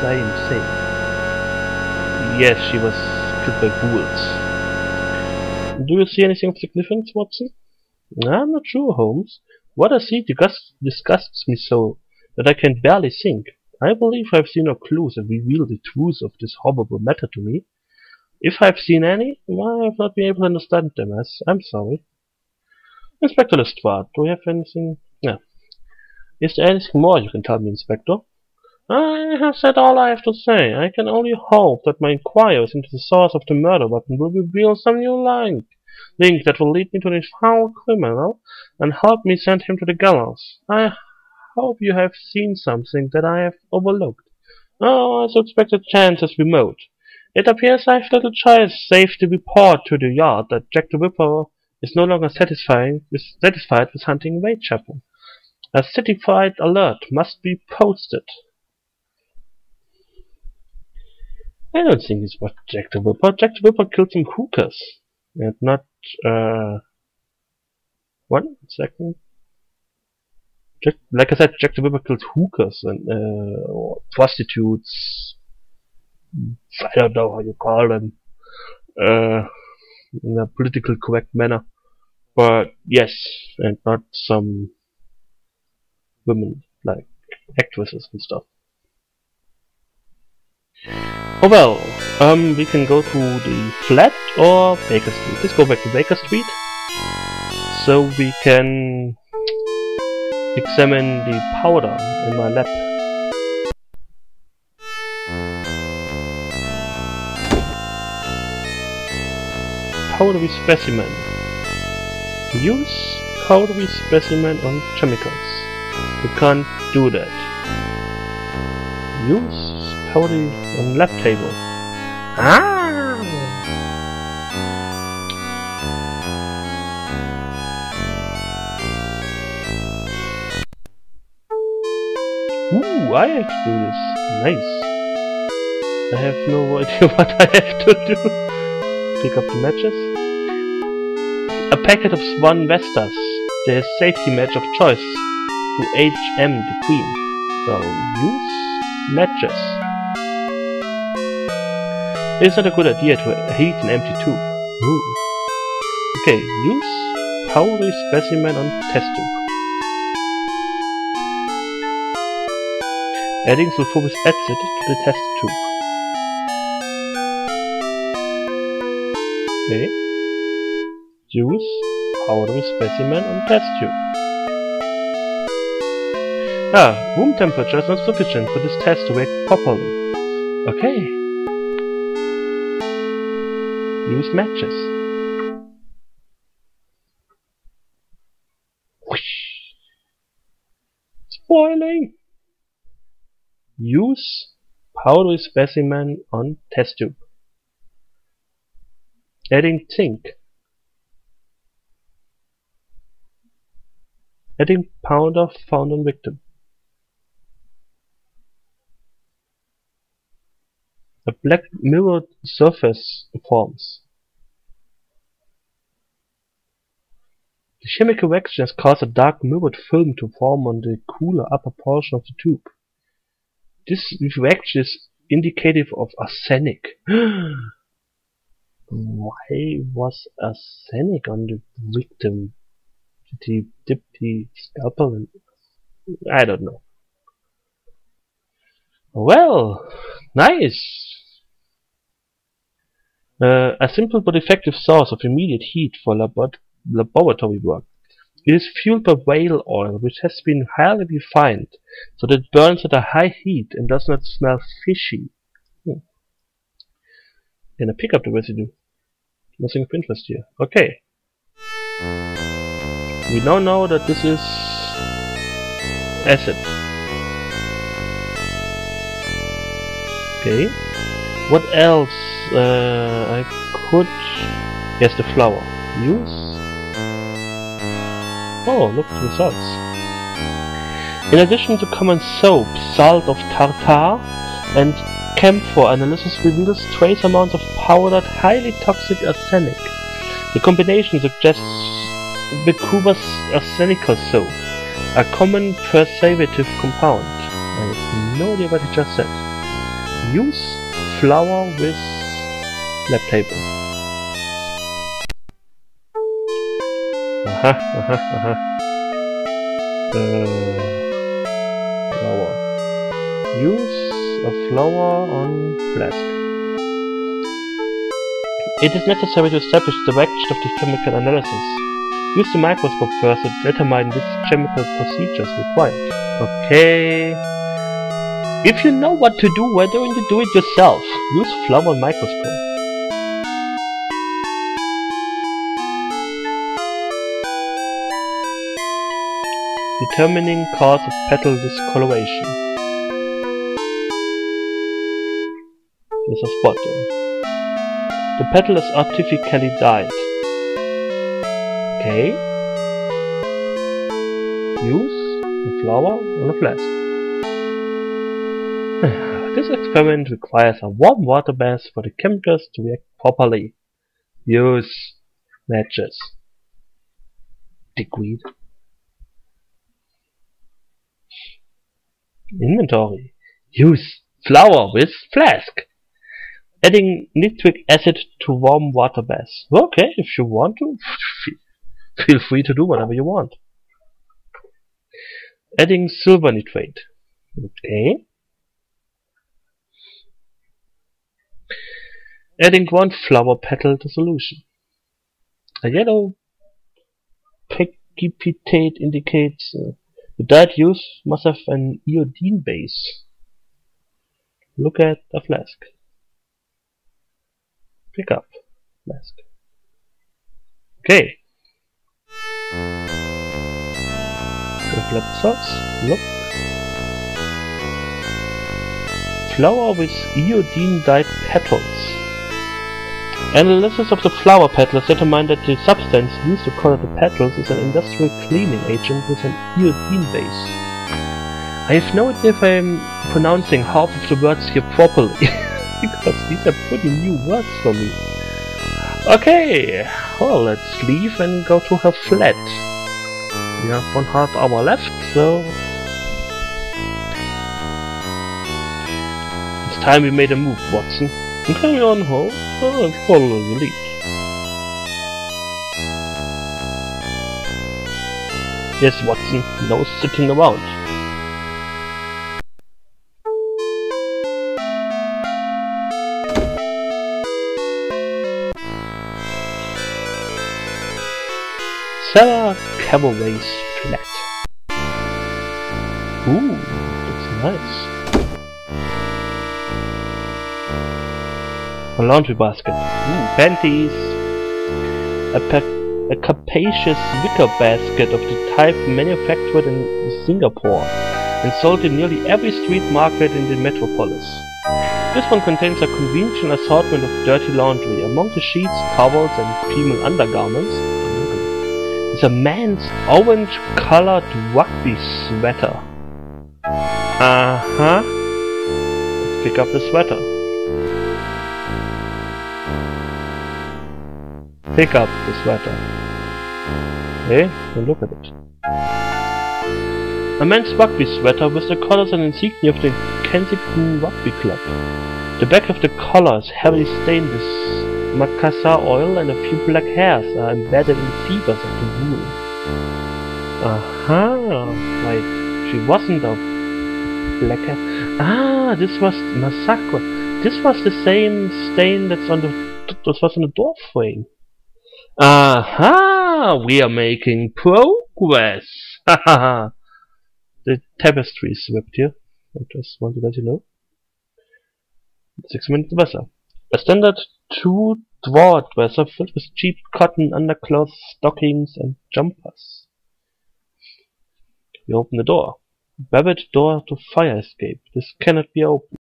same thing. Yes, she was killed by ghouls. Do you see anything of significance, Watson? I'm not sure, Holmes. What I see disgusts me so that I can barely think. I believe I've seen no clues that reveal the truth of this horrible matter to me. If I've seen any, I have not been able to understand them as. I'm sorry. Inspector Lestrade, do you have anything? No. Is there anything more you can tell me, Inspector? I have said all I have to say. I can only hope that my inquiries into the source of the murder weapon will reveal some new link that will lead me to this foul criminal and help me send him to the gallows. I hope you have seen something that I have overlooked. Oh, I suspect the chance is remote. It appears I have little choice save to report to the Yard that Jack the Ripper is no longer satisfied with hunting Whitechapel. A city-wide alert must be posted. I don't think it's what Jack the Ripper. Jack the Ripper killed some hookers. And not, 1 second. Like I said, Jack the Ripper killed hookers and, or prostitutes. I don't know how you call them. In a political correct manner. But, yes, and not some women, like actresses and stuff. Oh well, we can go to the flat or Baker Street. Let's go back to Baker Street, so we can examine the powder in my lab. Powdery specimen. Use powdery specimen on chemicals. You can't do that. Use powdery on lab table. Ah! Ooh, I have to do this. Nice. I have no idea what I have to do. Pick up the matches. A packet of Swan Vestas, the safety match of choice, to HM the Queen. So, use matches. It's not a good idea to heat an empty tube. Ooh. Okay, use powdery specimen on test tube. Adding sulfuric acid to the test tube. Okay. Use powdery specimen on test tube. Room temperature is not sufficient for this test to work properly. Okay. Use matches. Whoosh. It's boiling. Use powdery specimen on test tube. Adding zinc. Adding powder found on victim. A black mirrored surface forms. The chemical reaction has caused a dark mirrored film to form on the cooler upper portion of the tube. This reaction is indicative of arsenic. Why was arsenic on the victim? Did he dip the scalpel in? I don't know. Well, nice! A simple but effective source of immediate heat for laboratory work. It is fueled by whale oil, which has been highly refined, so that it burns at a high heat and does not smell fishy. Can I pick up the residue? Nothing of interest here. Okay. We now know that this is acid. Okay. What else? I could... Yes, the flour. Use... Oh, look at the results. In addition to common soap, salt of tartar and camphor analysis reveals trace amounts of powdered, highly toxic arsenic. The combination suggests Bakuba's arsenical soap, a common preservative compound. I have no idea what it just said. Use flour with lab table. Flour. Use a flour on flask. It is necessary to establish the direction of the chemical analysis. Use the microscope first to determine which chemical procedures required. Okay. If you know what to do, why don't you do it yourself? Use flour microscope. Determining cause of petal discoloration. There's a spot there. The petal is artificially dyed. Okay. Use the flour on a flask. This experiment requires a warm water bath for the chemicals to react properly. Use matches. Dickweed. Inventory. Use flour with flask. Adding nitric acid to warm water bath. Okay, if you want to, feel free to do whatever you want. Adding silver nitrate. Okay. Adding ground flower petal to solution. A yellow precipitate indicates the dyed use must have an iodine base. Look at the flask. Pick up flask. Okay. Reflect salts. Look. Flower with iodine dyed petals. Analysis of the flower petals determined that the substance used to color the petals is an industrial cleaning agent with an iodine base. I have no idea if I am pronouncing half of the words here properly, because these are pretty new words for me. Okay, well, let's leave and go to her flat. We have 1/2 hour left, so it's time we made a move, Watson. And carry on home, I'll follow your lead. Yes, Watson, no sitting around. Sarah Caboret's flat. Ooh, looks nice. A laundry basket. Ooh, panties. A capacious wicker basket of the type manufactured in Singapore and sold in nearly every street market in the metropolis. This one contains a convenient assortment of dirty laundry. Among the sheets, towels and female undergarments is a man's orange-colored rugby sweater. Let's pick up the sweater. Pick up the sweater. Okay, and look at it. A man's rugby sweater with the colors and insignia of the Kensington Rugby Club. The back of the collar is heavily stained with macassar oil, and a few black hairs are embedded in the fibers of the wool. Wait, she wasn't a black hair. This was massacre. This was the same stain that's on the door frame. We are making progress. The tapestry is swept here. I just want to let you know. 6 minutes dresser. A standard 2-drawer dresser filled with cheap cotton underclothes, stockings, and jumpers. We open the door. Babbitt door to fire escape. This cannot be opened.